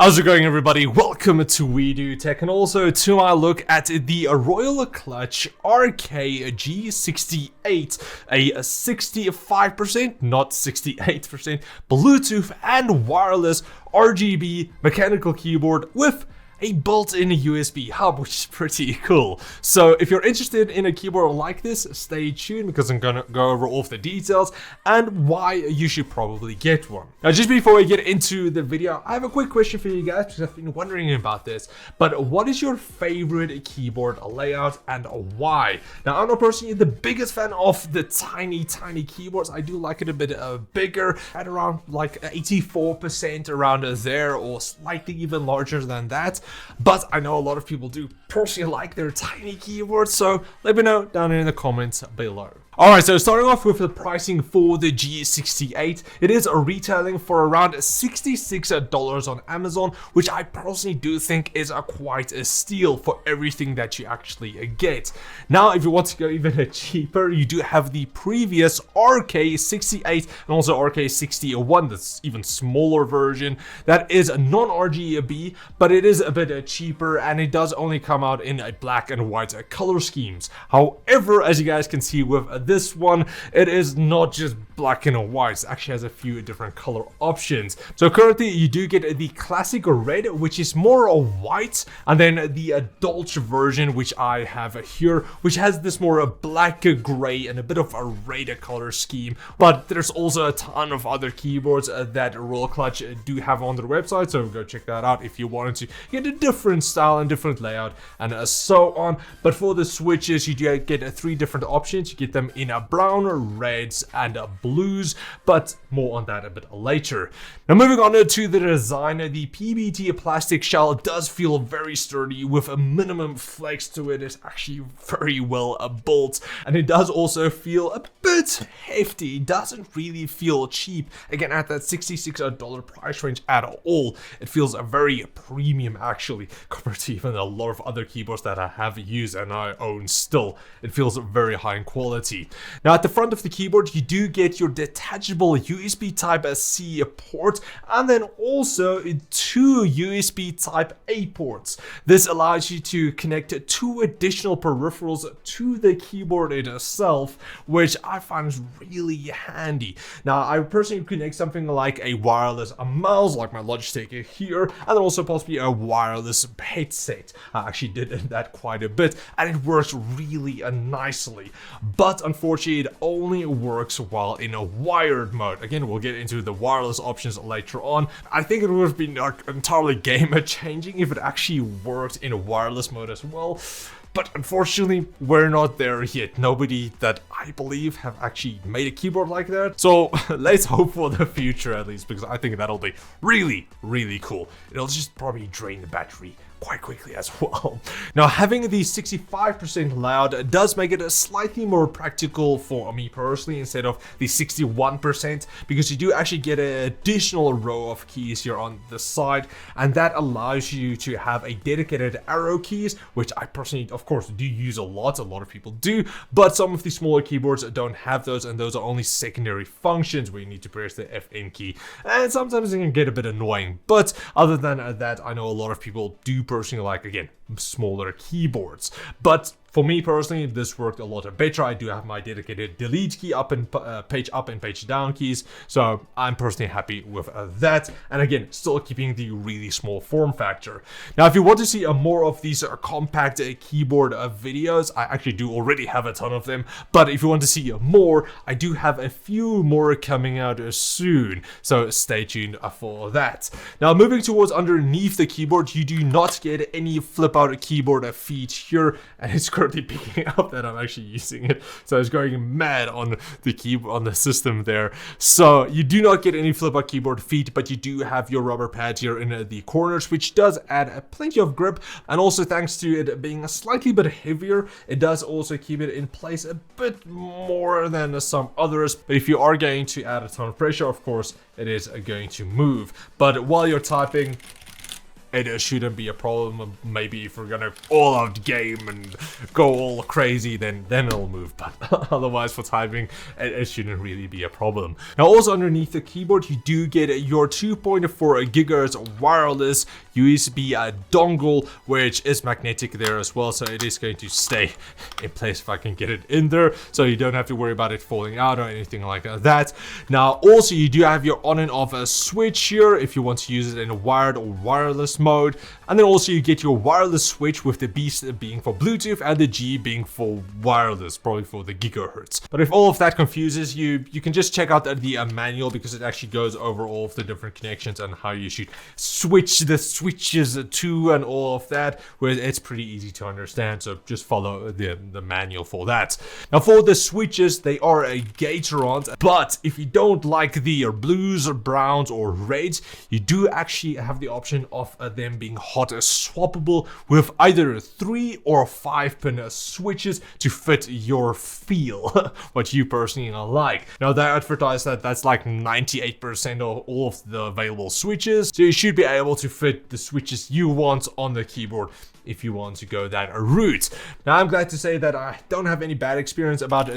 How's it going, everybody? Welcome to We Do Tech, and also to my look at the Royal Kludge RK G68, a 65%, not 68%, Bluetooth and wireless RGB mechanical keyboard with a built-in USB hub, which is pretty cool. So if you're interested in a keyboard like this, stay tuned because I'm gonna go over all of the details and why you should probably get one. Now, just before we get into the video, I have a quick question for you guys because I've been wondering about this. But what is your favorite keyboard layout and why? Now, I'm not personally the biggest fan of the tiny keyboards. I do like it a bit bigger, at around like 84% around there, or slightly even larger than that. But I know a lot of people do personally like their tiny keyboards, so let me know down in the comments below. Alright, so starting off with the pricing for the G68, it is retailing for around $66 on Amazon, which I personally do think is quite a steal for everything that you actually get. Now, if you want to go even cheaper, you do have the previous RK68 and also RK61, that's even smaller version, that is non-RGB, but it is a bit cheaper, and it does only come out in a black and white color schemes. However, as you guys can see with this one, it is not just black and white. It actually has a few different color options. So currently you do get the classic red, which is more white, and then the adult version, which I have here, which has this more black, gray, and a bit of a red color scheme. But there's also a ton of other keyboards that Royal Kludge do have on their website, so go check that out if you wanted to get a different style and different layout and so on. But for the switches, you do get three different options. You get them in a brown, reds, and blues, but more on that a bit later. Now, moving on to the design, the PBT plastic shell does feel very sturdy with a minimum flex to it. It's actually very well built, and it does also feel a bit hefty. It doesn't really feel cheap, again, at that $66 price range at all. It feels very premium, actually, compared to even a lot of other keyboards that I have used and I own still. It feels very high in quality. Now, at the front of the keyboard, you do get your detachable USB Type-C port, and then also two USB Type-A ports. This allows you to connect two additional peripherals to the keyboard itself, which I find is really handy. Now, I personally connect something like a wireless mouse, like my Logitech here, and then also possibly a wireless headset. I actually did that quite a bit, and it works really nicely. But unfortunately, it only works while in a wired mode. Again, we'll get into the wireless options later on. I think it would have been entirely game changing if it actually worked in a wireless mode as well. But unfortunately, we're not there yet. Nobody that I believe have actually made a keyboard like that. So let's hope for the future at least, because I think that'll be really cool. It'll just probably drain the battery quite quickly as well. Now, having the 65% loud does make it slightly more practical for me personally instead of the 61%, because you do actually get an additional row of keys here on the side, and that allows you to have a dedicated arrow keys, which I personally, of course, do use a lot of people do, but some of the smaller keyboards don't have those, and those are only secondary functions where you need to press the FN key, and sometimes it can get a bit annoying. But other than that, I know a lot of people do personally like, again, smaller keyboards. But for me personally, this worked a lot better. I do have my dedicated delete key up and page up and page down keys, so I'm personally happy with that. And again, still keeping the really small form factor. Now, if you want to see more of these compact keyboard videos, I actually do already have a ton of them. But if you want to see more, I do have a few more coming out soon, so stay tuned for that. Now, moving towards underneath the keyboard, you do not get any flip out keyboard feet here, and it's currently picking up that I'm actually using it, so it's going mad on the keyboard on the system there. So you do not get any flip out keyboard feet, but you do have your rubber pads here in the corners, which does add plenty of grip, and also thanks to it being a slightly bit heavier, it does also keep it in place a bit more than some others. But if you are going to add a ton of pressure, of course, it is going to move. But while you're typing, it shouldn't be a problem. Maybe if we're gonna all out game and go all crazy, then it'll move, but otherwise for typing, it shouldn't really be a problem. Now also underneath the keyboard, you do get your 2.4 GHz wireless USB dongle, which is magnetic there as well, so it is going to stay in place if I can get it in there, so you don't have to worry about it falling out or anything like that. Now also you do have your on and off switch here if you want to use it in a wired or wireless mode, and then also you get your wireless switch with the B being for Bluetooth and the G being for wireless, probably for the gigahertz. But if all of that confuses you, you can just check out the manual, because it actually goes over all of the different connections and how you should switch the switches to and all of that, where it's pretty easy to understand, so just follow the manual for that. Now for the switches, they are a Gatorons, but if you don't like the blues or browns or reds, you do actually have the option of them being hot swappable with either 3 or 5 pin switches to fit your feel, what you personally like. Now they advertise that that's like 98% of all of the available switches, so you should be able to fit the switches you want on the keyboard if you want to go that route. Now I'm glad to say that I don't have any bad experience about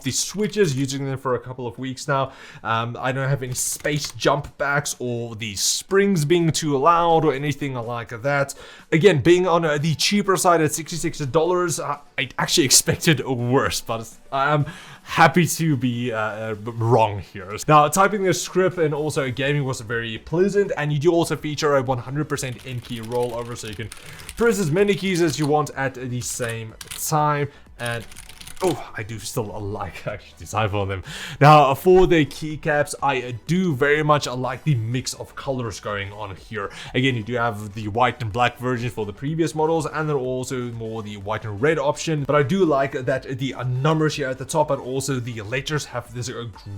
these switches, using them for a couple of weeks now. I don't have any space jump backs or the springs being too loud or anything like that. Again, being on the cheaper side at $66, I actually expected worse, but I am happy to be wrong here. Now typing the script and also gaming was very pleasant, and you do also feature a 100% in-key rollover, so you can press as many keys as you want at the same time. And oh, I do still like actually decipher on them. Now for the keycaps, I do very much like the mix of colors going on here. Again, you do have the white and black version for the previous models, and then also more the white and red option. But I do like that the numbers here at the top and also the letters have this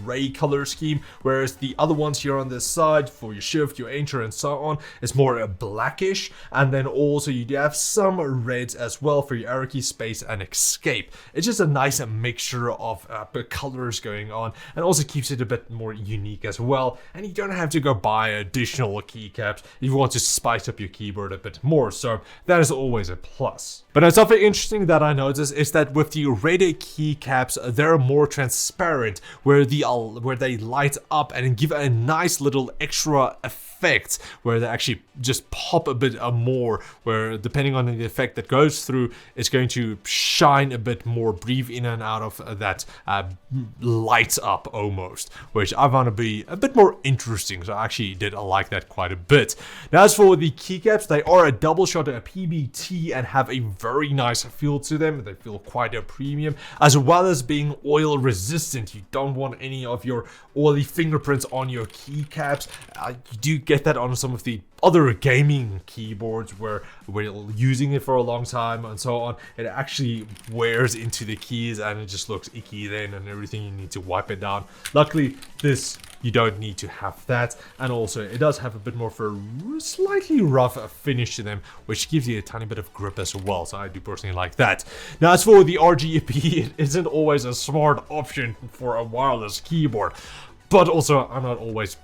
gray color scheme, whereas the other ones here on this side for your shift, your enter, and so on is more blackish. And then also you do have some reds as well for your arrow key, space, and escape. It's just a nice mixture of colors going on, and also keeps it a bit more unique as well. And you don't have to go buy additional keycaps if you want to spice up your keyboard a bit more, so that is always a plus. But now something interesting that I noticed is that with the red keycaps, they're more transparent, where they light up and give a nice little extra effect, where they actually just pop a bit more, where depending on the effect that goes through, it's going to shine a bit more, breathe in and out of that light up almost, which I found to be a bit more interesting, so I actually did like that quite a bit. Now as for the keycaps, they are a double shot PBT and have a very nice feel to them. They feel quite a premium, as well as being oil resistant. You don't want any of your oily fingerprints on your keycaps. You do get that on some of the other gaming keyboards where we're using it for a long time and so on. It actually wears into the keys and it just looks icky then, and everything, you need to wipe it down. Luckily this, you don't need to have that, and also it does have a bit more of a slightly rough finish to them, which gives you a tiny bit of grip as well, so I do personally like that. Now as for the RGB, it isn't always a smart option for a wireless keyboard, but also I'm not always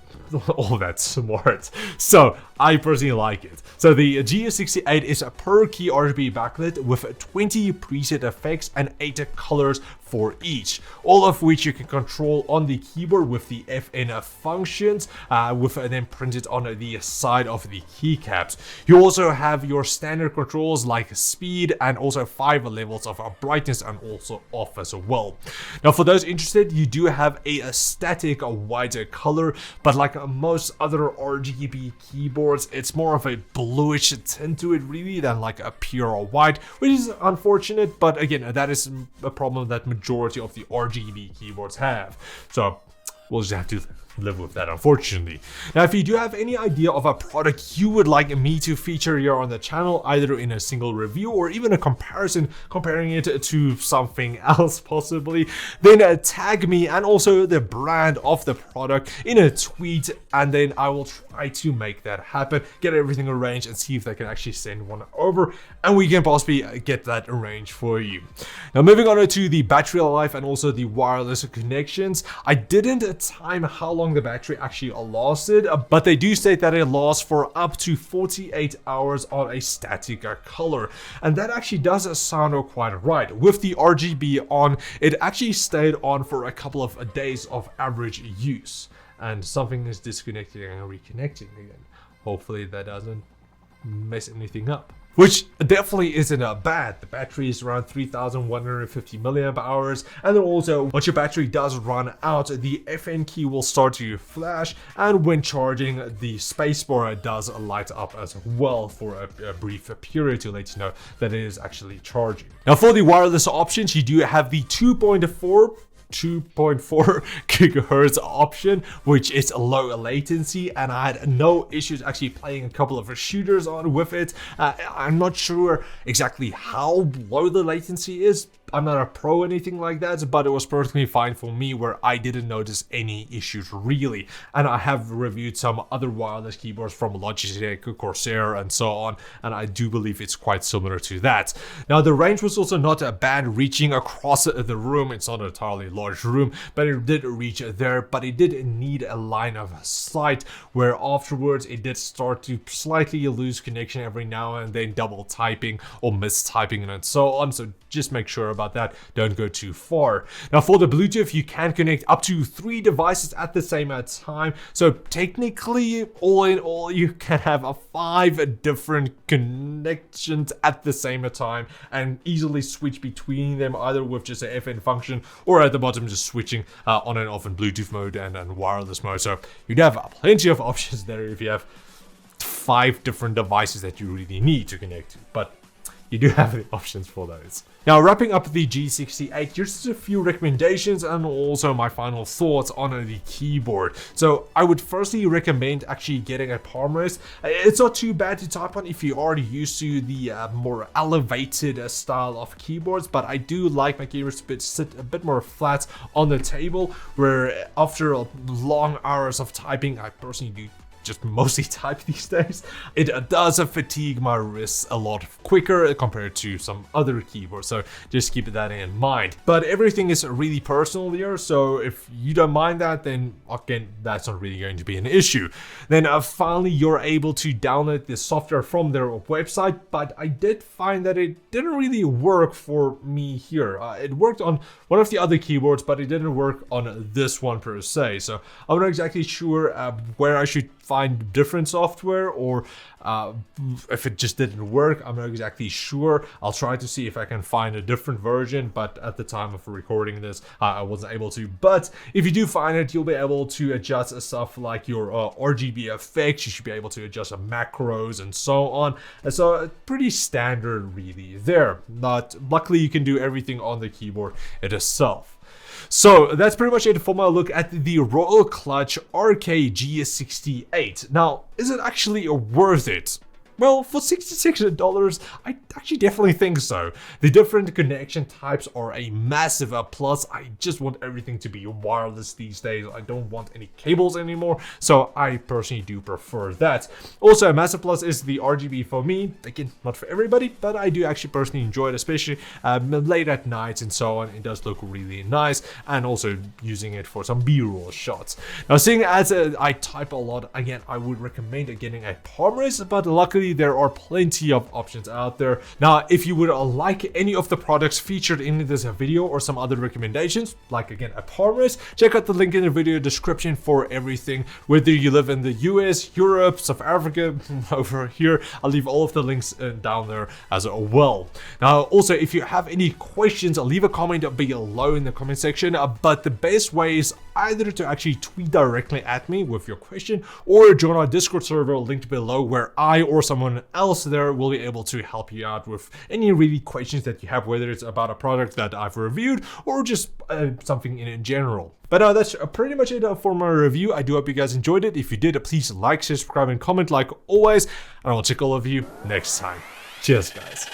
all that smart, so I personally like it. So the G68 is a per key RGB backlit with 20 preset effects and 8 colors for each, all of which you can control on the keyboard with the FN functions, with them printed on the side of the keycaps. You also have your standard controls like speed and also 5 levels of brightness and also off as well. Now for those interested, you do have a static white color, but like most other RGB keyboards, it's more of a bluish tint to it really than like a pure white, which is unfortunate, but again, that is a problem that majority of the RGB keyboards have, so we'll just have to live with that, unfortunately. Now if you do have any idea of a product you would like me to feature here on the channel, either in a single review or even a comparison comparing it to something else possibly, then tag me and also the brand of the product in a tweet, and then I will try to make that happen, get everything arranged and see if they can actually send one over, and we can possibly get that arranged for you. Now moving on to the battery life and also the wireless connections, I didn't time how long long the battery actually lasted, but they do state that it lasts for up to 48 hours on a static color, and that actually does sound quite right. With the RGB on, it actually stayed on for a couple of days of average use, and something is disconnecting and reconnecting again. Hopefully that doesn't mess anything up. Which definitely isn't bad. The battery is around 3,150 milliamp hours, and then also once your battery does run out, the FN key will start to flash, and when charging, the spacebar does light up as well for a brief period to let you know that it is actually charging. Now for the wireless options, you do have the 2.4 gigahertz option, which is low latency, and I had no issues actually playing a couple of shooters on with it. I'm not sure exactly how low the latency is. I'm not a pro or anything like that, but it was perfectly fine for me where I didn't notice any issues really. And I have reviewed some other wireless keyboards from Logitech, Corsair, and so on, and I do believe it's quite similar to that. Now the range was also not bad, reaching across the room. It's not an entirely large room, but it did reach there, but it did need a line of sight where afterwards it did start to slightly lose connection every now and then, double typing or mistyping and so on. So just make sure about that, don't go too far. Now for the Bluetooth, you can connect up to 3 devices at the same time, so technically all in all you can have 5 different connections at the same time and easily switch between them, either with just an FN function or at the bottom just switching on and off in Bluetooth mode and wireless mode. So you'd have plenty of options there if you have 5 different devices that you really need to connect to, but you do have the options for those. Now wrapping up the G68, just a few recommendations and also my final thoughts on the keyboard. So I would firstly recommend actually getting a palm rest. It's not too bad to type on if you're already used to the more elevated style of keyboards, but I do like my keyboards to sit a bit more flat on the table, where after long hours of typing, I personally do just mostly type these days. It does fatigue my wrists a lot quicker compared to some other keyboards, so just keep that in mind. But everything is really personal here, so if you don't mind that, then again, that's not really going to be an issue. Then finally, you're able to download this software from their website, but I did find that it didn't really work for me here. It worked on one of the other keyboards, but it didn't work on this one per se, so I'm not exactly sure where I should find different software, or if it just didn't work, I'm not exactly sure. I'll try to see if I can find a different version, but at the time of recording this, I wasn't able to. But if you do find it, you'll be able to adjust stuff like your RGB effects. You should be able to adjust macros and so on. And so pretty standard really there, but luckily you can do everything on the keyboard itself. So that's pretty much it for my look at the Royal Kludge RK G68. Now, is it actually worth it? Well, for $66, I actually definitely think so. The different connection types are a massive plus. I just want everything to be wireless these days. I don't want any cables anymore, so I personally do prefer that. Also, a massive plus is the RGB for me. Again, not for everybody, but I do actually personally enjoy it, especially late at night and so on. It does look really nice, and also using it for some B-roll shots. Now, seeing as I type a lot, again, I would recommend getting a palm rest, but luckily there are plenty of options out there. Now, if you would like any of the products featured in this video or some other recommendations, like again a palm rest, check out the link in the video description for everything. Whether you live in the US, Europe, South Africa, over here, I'll leave all of the links down there as well. Now, also, if you have any questions, leave a comment below in the comment section, but the best way is either to actually tweet directly at me with your question, or join our Discord server linked below, where I or someone else there will be able to help you out with any really questions that you have, whether it's about a product that I've reviewed or just something in general. But that's pretty much it for my review. I do hope you guys enjoyed it. If you did, please like, subscribe, and comment like always, and I'll check all of you next time. Cheers, guys.